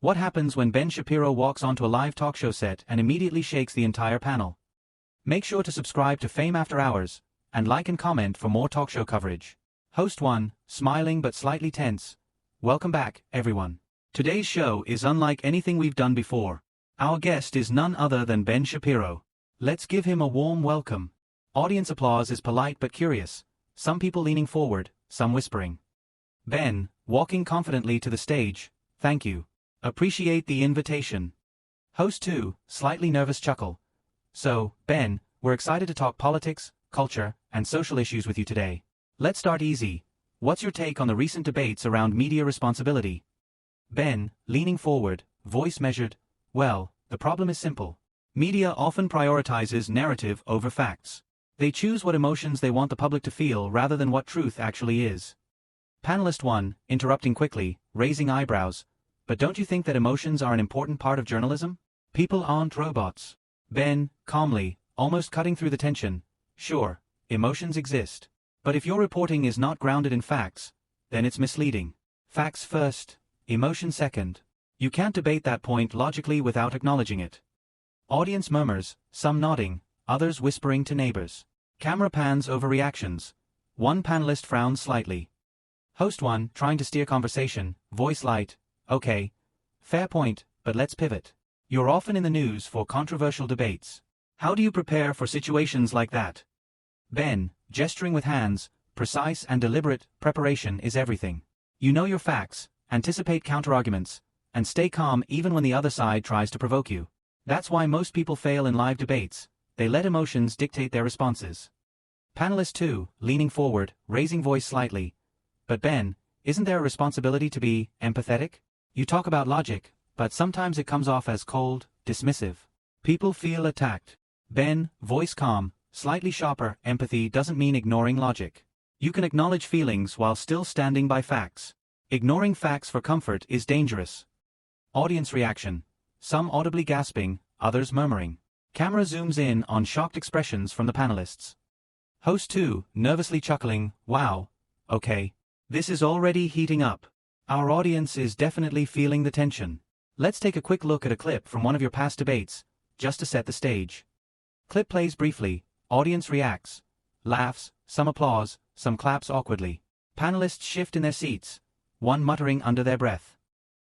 What happens when Ben Shapiro walks onto a live talk show set and immediately shakes the entire panel? Make sure to subscribe to Fame After Hours, and like and comment for more talk show coverage. Host 1, smiling but slightly tense. Welcome back, everyone. Today's show is unlike anything we've done before. Our guest is none other than Ben Shapiro. Let's give him a warm welcome. Audience applause is polite but curious, some people leaning forward, some whispering. Ben, walking confidently to the stage, thank you. Appreciate the invitation. Host 2, slightly nervous chuckle. So, Ben, we're excited to talk politics, culture, and social issues with you today. Let's start easy. What's your take on the recent debates around media responsibility? Ben, leaning forward, voice measured. Well, the problem is simple. Media often prioritizes narrative over facts. They choose what emotions they want the public to feel rather than what truth actually is. Panelist 1, interrupting quickly, raising eyebrows. But don't you think that emotions are an important part of journalism? People aren't robots. Ben, calmly, almost cutting through the tension. Sure, emotions exist. But if your reporting is not grounded in facts, then it's misleading. Facts first, emotion second. You can't debate that point logically without acknowledging it. Audience murmurs, some nodding, others whispering to neighbors. Camera pans over reactions. One panelist frowns slightly. Host 1, trying to steer conversation, voice light. Okay. Fair point, but let's pivot. You're often in the news for controversial debates. How do you prepare for situations like that? Ben, gesturing with hands, precise and deliberate, preparation is everything. You know your facts, anticipate counterarguments, and stay calm even when the other side tries to provoke you. That's why most people fail in live debates. They let emotions dictate their responses. Panelist 2, leaning forward, raising voice slightly. But Ben, isn't there a responsibility to be empathetic? You talk about logic, but sometimes it comes off as cold, dismissive. People feel attacked. Ben, voice calm, slightly sharper. Empathy doesn't mean ignoring logic. You can acknowledge feelings while still standing by facts. Ignoring facts for comfort is dangerous. Audience reaction. Some audibly gasping, others murmuring. Camera zooms in on shocked expressions from the panelists. Host 2, nervously chuckling, wow, okay. This is already heating up. Our audience is definitely feeling the tension. Let's take a quick look at a clip from one of your past debates, just to set the stage. Clip plays briefly, audience reacts, laughs, some applause, some claps awkwardly. Panelists shift in their seats, one muttering under their breath.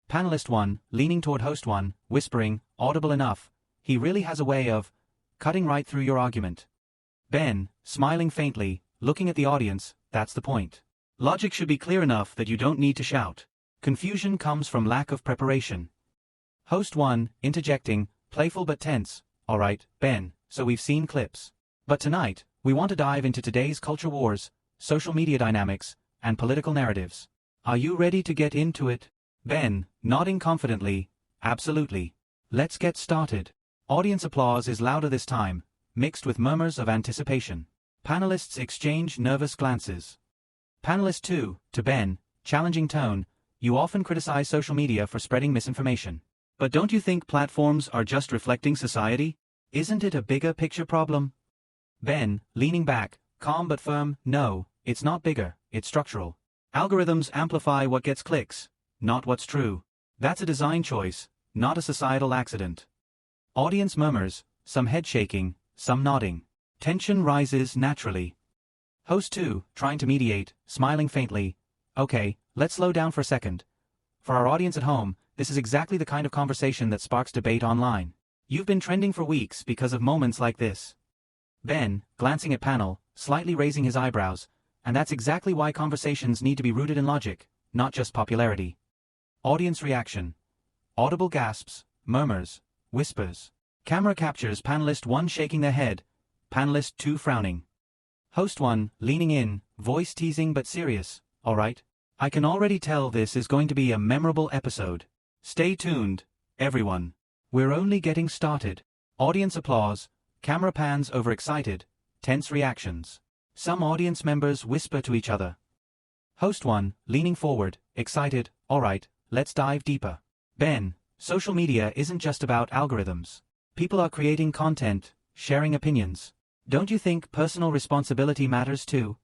Panelist 1, leaning toward host 1, whispering, audible enough, he really has a way of cutting right through your argument. Ben, smiling faintly, looking at the audience, that's the point. Logic should be clear enough that you don't need to shout. Confusion comes from lack of preparation. Host 1, interjecting, playful but tense. Alright, Ben, so we've seen clips. But tonight, we want to dive into today's culture wars, social media dynamics, and political narratives. Are you ready to get into it? Ben, nodding confidently, absolutely. Let's get started. Audience applause is louder this time, mixed with murmurs of anticipation. Panelists exchange nervous glances. Panelist 2, to Ben, challenging tone, you often criticize social media for spreading misinformation. But don't you think platforms are just reflecting society? Isn't it a bigger picture problem? Ben, leaning back, calm but firm, no, it's not bigger, it's structural. Algorithms amplify what gets clicks, not what's true. That's a design choice, not a societal accident. Audience murmurs, some head shaking, some nodding. Tension rises naturally. Host 2, trying to mediate, smiling faintly. Okay, let's slow down for a second. For our audience at home, this is exactly the kind of conversation that sparks debate online. You've been trending for weeks because of moments like this. Ben, glancing at panel, slightly raising his eyebrows, and that's exactly why conversations need to be rooted in logic, not just popularity. Audience reaction. Audible gasps, murmurs, whispers. Camera captures panelist 1 shaking their head, panelist 2 frowning. Host 1, leaning in, voice teasing but serious. Alright. I can already tell this is going to be a memorable episode. Stay tuned, everyone. We're only getting started. Audience applause, camera pans over excited, tense reactions. Some audience members whisper to each other. Host 1, leaning forward, excited, alright, let's dive deeper. Ben, social media isn't just about algorithms. People are creating content, sharing opinions. Don't you think personal responsibility matters too?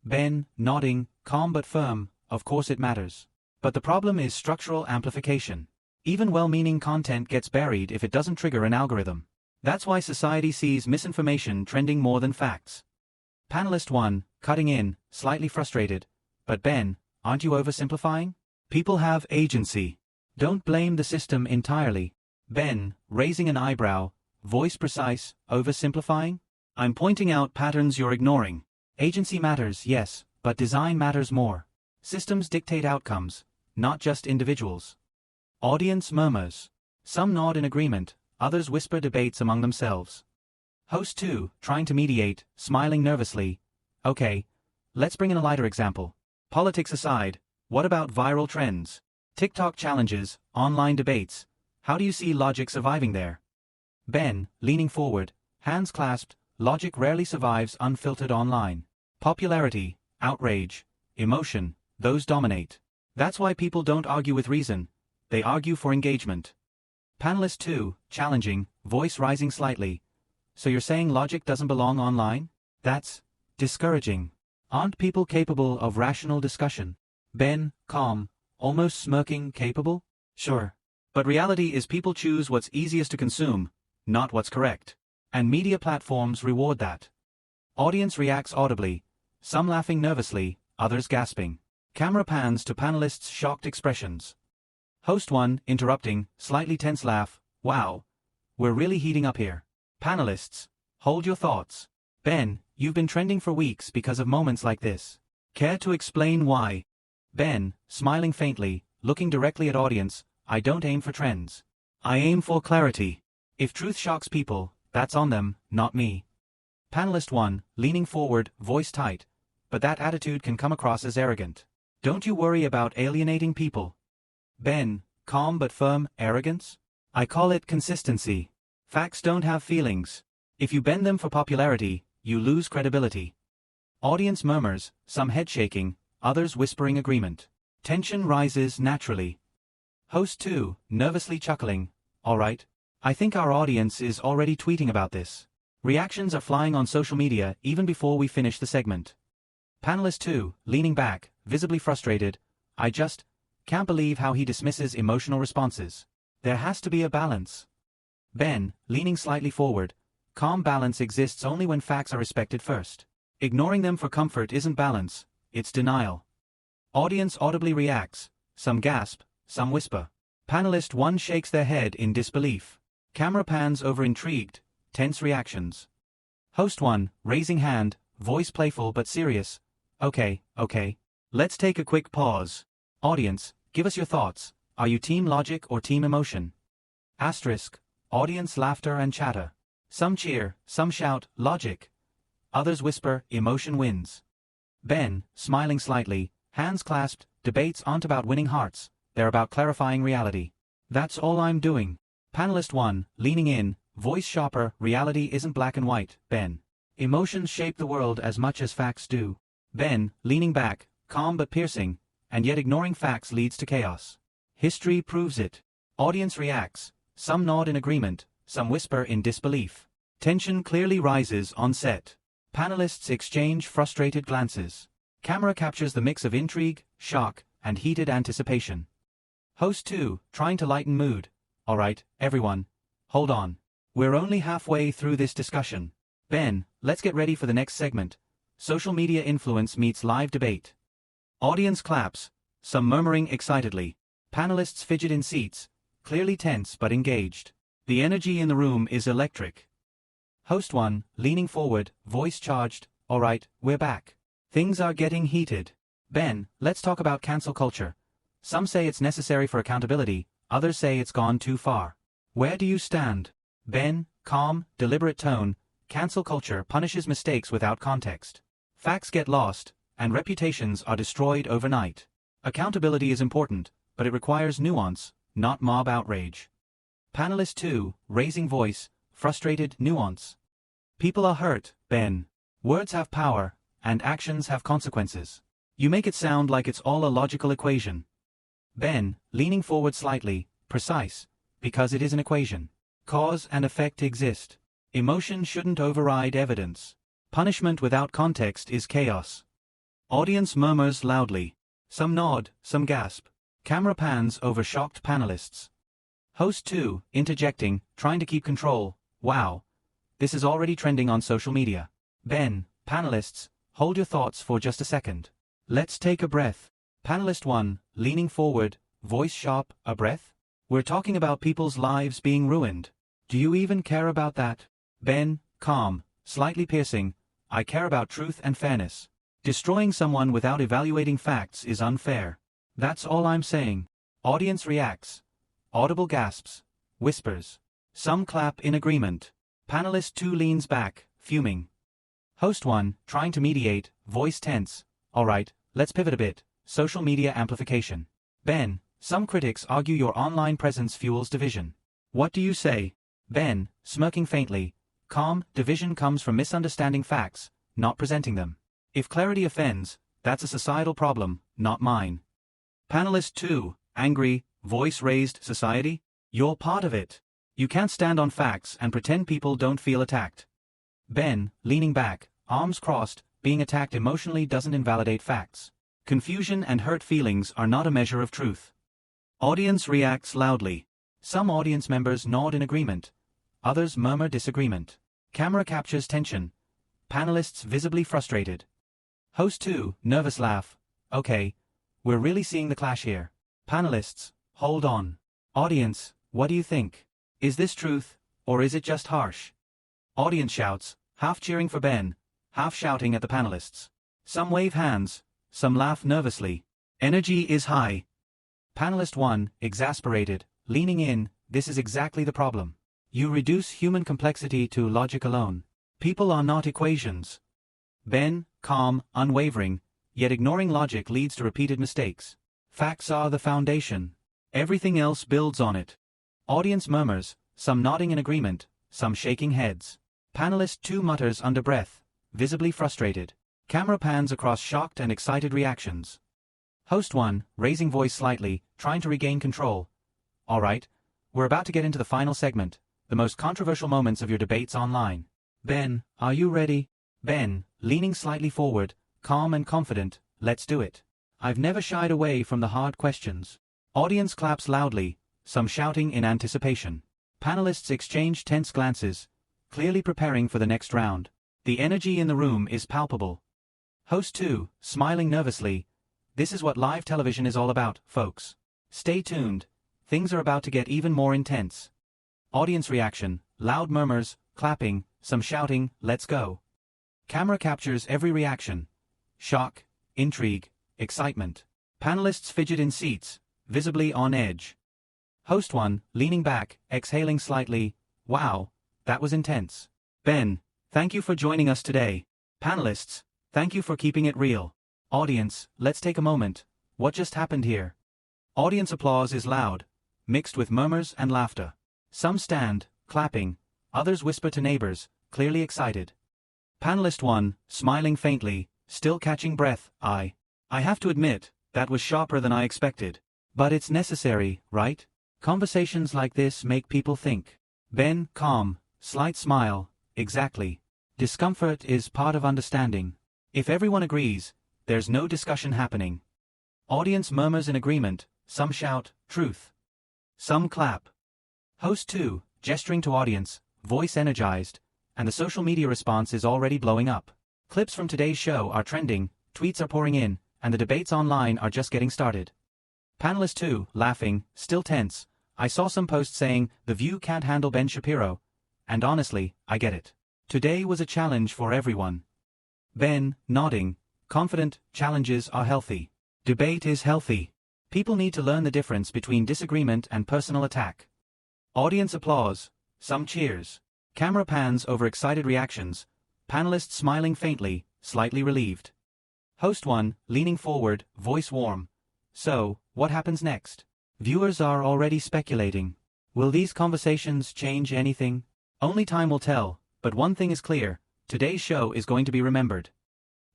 Ben, nodding, calm but firm, of course it matters. But the problem is structural amplification. Even well-meaning content gets buried if it doesn't trigger an algorithm. That's why society sees misinformation trending more than facts. Panelist 1, cutting in, slightly frustrated. But Ben, aren't you oversimplifying? People have agency. Don't blame the system entirely. Ben, raising an eyebrow, voice precise, oversimplifying? I'm pointing out patterns you're ignoring. Agency matters, yes, but design matters more. Systems dictate outcomes, not just individuals. Audience murmurs. Some nod in agreement, others whisper debates among themselves. Host 2, trying to mediate, smiling nervously. Okay, let's bring in a lighter example. Politics aside, what about viral trends? TikTok challenges, online debates. How do you see logic surviving there? Ben, leaning forward, hands clasped, logic rarely survives unfiltered online. Popularity, outrage, emotion, those dominate. That's why people don't argue with reason, they argue for engagement. Panelist 2, challenging, voice rising slightly. So you're saying logic doesn't belong online? That's discouraging. Aren't people capable of rational discussion? Ben, calm, almost smirking, capable? Sure. But reality is people choose what's easiest to consume, not what's correct. And media platforms reward that. Audience reacts audibly, some laughing nervously, others gasping. Camera pans to panelists' shocked expressions. Host 1, interrupting, slightly tense laugh. Wow. We're really heating up here. Panelists, hold your thoughts. Ben, you've been trending for weeks because of moments like this. Care to explain why? Ben, smiling faintly, looking directly at audience. I don't aim for trends. I aim for clarity. If truth shocks people, that's on them, not me. Panelist 1, leaning forward, voice tight. But that attitude can come across as arrogant. Don't you worry about alienating people? Ben, calm but firm, arrogance? I call it consistency. Facts don't have feelings. If you bend them for popularity, you lose credibility. Audience murmurs, some head shaking, others whispering agreement. Tension rises naturally. Host 2, nervously chuckling. All right. I think our audience is already tweeting about this. Reactions are flying on social media even before we finish the segment. Panelist 2, leaning back, visibly frustrated. I just can't believe how he dismisses emotional responses. There has to be a balance. Ben, leaning slightly forward. Calm balance exists only when facts are respected first. Ignoring them for comfort isn't balance, it's denial. Audience audibly reacts. Some gasp, some whisper. Panelist 1 shakes their head in disbelief. Camera pans over intrigued, tense reactions. Host 1, raising hand, voice playful but serious. Okay. Let's take a quick pause. Audience, give us your thoughts. Are you team logic or team emotion? Asterisk. Audience laughter and chatter. Some cheer, some shout, logic. Others whisper, emotion wins. Ben, smiling slightly, hands clasped, debates aren't about winning hearts, they're about clarifying reality. That's all I'm doing. Panelist 1, leaning in, voice sharper, reality isn't black and white, Ben. Emotions shape the world as much as facts do. Ben, leaning back, calm but piercing, and yet ignoring facts leads to chaos. History proves it. Audience reacts, some nod in agreement, some whisper in disbelief. Tension clearly rises on set. Panelists exchange frustrated glances. Camera captures the mix of intrigue, shock, and heated anticipation. Host 2, trying to lighten mood. All right, everyone, hold on. We're only halfway through this discussion. Ben, let's get ready for the next segment. Social media influence meets live debate. Audience claps, some murmuring excitedly. Panelists fidget in seats, clearly tense but engaged. The energy in the room is electric. Host 1, leaning forward, voice charged. All right, we're back. Things are getting heated. Ben, let's talk about cancel culture. Some say it's necessary for accountability, others say it's gone too far. Where do you stand? Ben, calm, deliberate tone. Cancel culture punishes mistakes without context. Facts get lost, and reputations are destroyed overnight. Accountability is important, but it requires nuance, not mob outrage. Panelist 2, raising voice, frustrated, nuance. People are hurt, Ben. Words have power, and actions have consequences. You make it sound like it's all a logical equation. Ben, leaning forward slightly, precise, because it is an equation. Cause and effect exist. Emotion shouldn't override evidence. Punishment without context is chaos. Audience murmurs loudly. Some nod, some gasp. Camera pans over shocked panelists. Host 2, interjecting, trying to keep control. Wow. This is already trending on social media. Ben, panelists, hold your thoughts for just a second. Let's take a breath. Panelist 1, leaning forward, voice sharp, a breath? We're talking about people's lives being ruined. Do you even care about that? Ben, calm, slightly piercing, I care about truth and fairness. Destroying someone without evaluating facts is unfair. That's all I'm saying. Audience reacts. Audible gasps. Whispers. Some clap in agreement. Panelist 2 leans back, fuming. Host 1, trying to mediate, voice tense. Alright, let's pivot a bit. Social media amplification. Ben, some critics argue your online presence fuels division. What do you say? Ben, smirking faintly. Calm, division comes from misunderstanding facts, not presenting them. If clarity offends, that's a societal problem, not mine. Panelist 2, angry, voice raised, society? You're part of it. You can't stand on facts and pretend people don't feel attacked. Ben, leaning back, arms crossed, being attacked emotionally doesn't invalidate facts. Confusion and hurt feelings are not a measure of truth. Audience reacts loudly. Some audience members nod in agreement. Others murmur disagreement. Camera captures tension. Panelists visibly frustrated. Host 2, nervous laugh. Okay, we're really seeing the clash here. Panelists, hold on. Audience, what do you think? Is this truth, or is it just harsh? Audience shouts, half cheering for Ben, half shouting at the panelists. Some wave hands, some laugh nervously. Energy is high. Panelist 1, exasperated, leaning in, this is exactly the problem. You reduce human complexity to logic alone. People are not equations. Ben, calm, unwavering, yet ignoring logic leads to repeated mistakes. Facts are the foundation. Everything else builds on it. Audience murmurs, some nodding in agreement, some shaking heads. Panelist 2 mutters under breath, visibly frustrated. Camera pans across shocked and excited reactions. Host 1, raising voice slightly, trying to regain control. Alright, we're about to get into the final segment, the most controversial moments of your debates online. Ben, are you ready? Ben, leaning slightly forward, calm and confident, let's do it. I've never shied away from the hard questions. Audience claps loudly, some shouting in anticipation. Panelists exchange tense glances, clearly preparing for the next round. The energy in the room is palpable. Host 2, smiling nervously. This is what live television is all about, folks. Stay tuned. Things are about to get even more intense. Audience reaction, loud murmurs, clapping, some shouting, let's go. Camera captures every reaction. Shock, intrigue, excitement. Panelists fidget in seats, visibly on edge. Host 1, leaning back, exhaling slightly. Wow, that was intense. Ben, thank you for joining us today. Panelists, thank you for keeping it real. Audience, let's take a moment. What just happened here? Audience applause is loud, mixed with murmurs and laughter. Some stand, clapping, others whisper to neighbors, clearly excited. Panelist 1, smiling faintly, still catching breath. I have to admit, that was sharper than I expected. But it's necessary, right? Conversations like this make people think. Ben, calm, slight smile, exactly. Discomfort is part of understanding. If everyone agrees, there's no discussion happening. Audience murmurs in agreement, some shout, truth. Some clap. Host 2, gesturing to audience, voice energized, and the social media response is already blowing up. Clips from today's show are trending, tweets are pouring in, and the debates online are just getting started. Panelist 2, laughing, still tense. I saw some posts saying, The View can't handle Ben Shapiro. And honestly, I get it. Today was a challenge for everyone. Ben, nodding, confident, challenges are healthy. Debate is healthy. People need to learn the difference between disagreement and personal attack. Audience applause, some cheers. Camera pans over excited reactions. Panelists smiling faintly, slightly relieved. Host 1, leaning forward, voice warm. So, what happens next? Viewers are already speculating. Will these conversations change anything? Only time will tell, but one thing is clear, today's show is going to be remembered.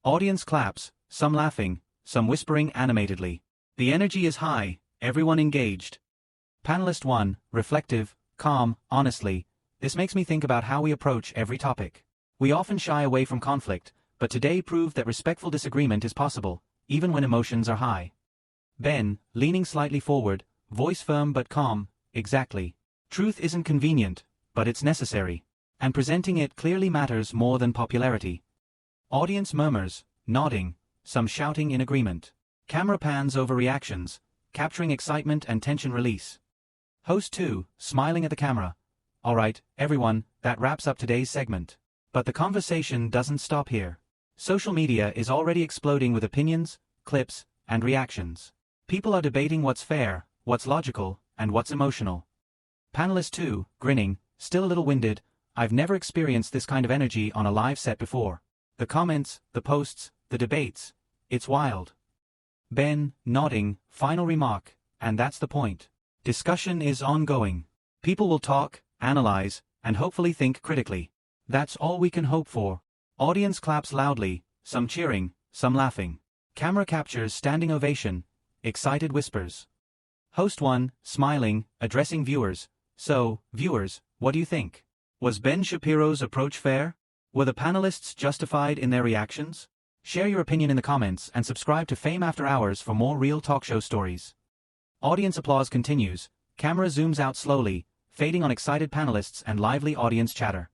Audience claps, some laughing, some whispering animatedly. The energy is high, everyone engaged. Panelist 1, reflective, calm, honestly. This makes me think about how we approach every topic. We often shy away from conflict, but today proved that respectful disagreement is possible, even when emotions are high. Ben, leaning slightly forward, voice firm but calm, exactly. Truth isn't convenient, but it's necessary. And presenting it clearly matters more than popularity. Audience murmurs, nodding, some shouting in agreement. Camera pans over reactions, capturing excitement and tension release. Host 2, smiling at the camera. Alright, everyone, that wraps up today's segment. But the conversation doesn't stop here. Social media is already exploding with opinions, clips, and reactions. People are debating what's fair, what's logical, and what's emotional. Panelist 2, grinning, still a little winded, I've never experienced this kind of energy on a live set before. The comments, the posts, the debates, it's wild. Ben, nodding, final remark, and that's the point. Discussion is ongoing. People will talk, analyze, and hopefully think critically. That's all we can hope for. Audience claps loudly, some cheering, some laughing. Camera captures standing ovation, excited whispers. Host 1, smiling, addressing viewers. So, viewers, what do you think? Was Ben Shapiro's approach fair? Were the panelists justified in their reactions? Share your opinion in the comments and subscribe to Fame After Hours for more real talk show stories. Audience applause continues, camera zooms out slowly, fading on excited panelists and lively audience chatter.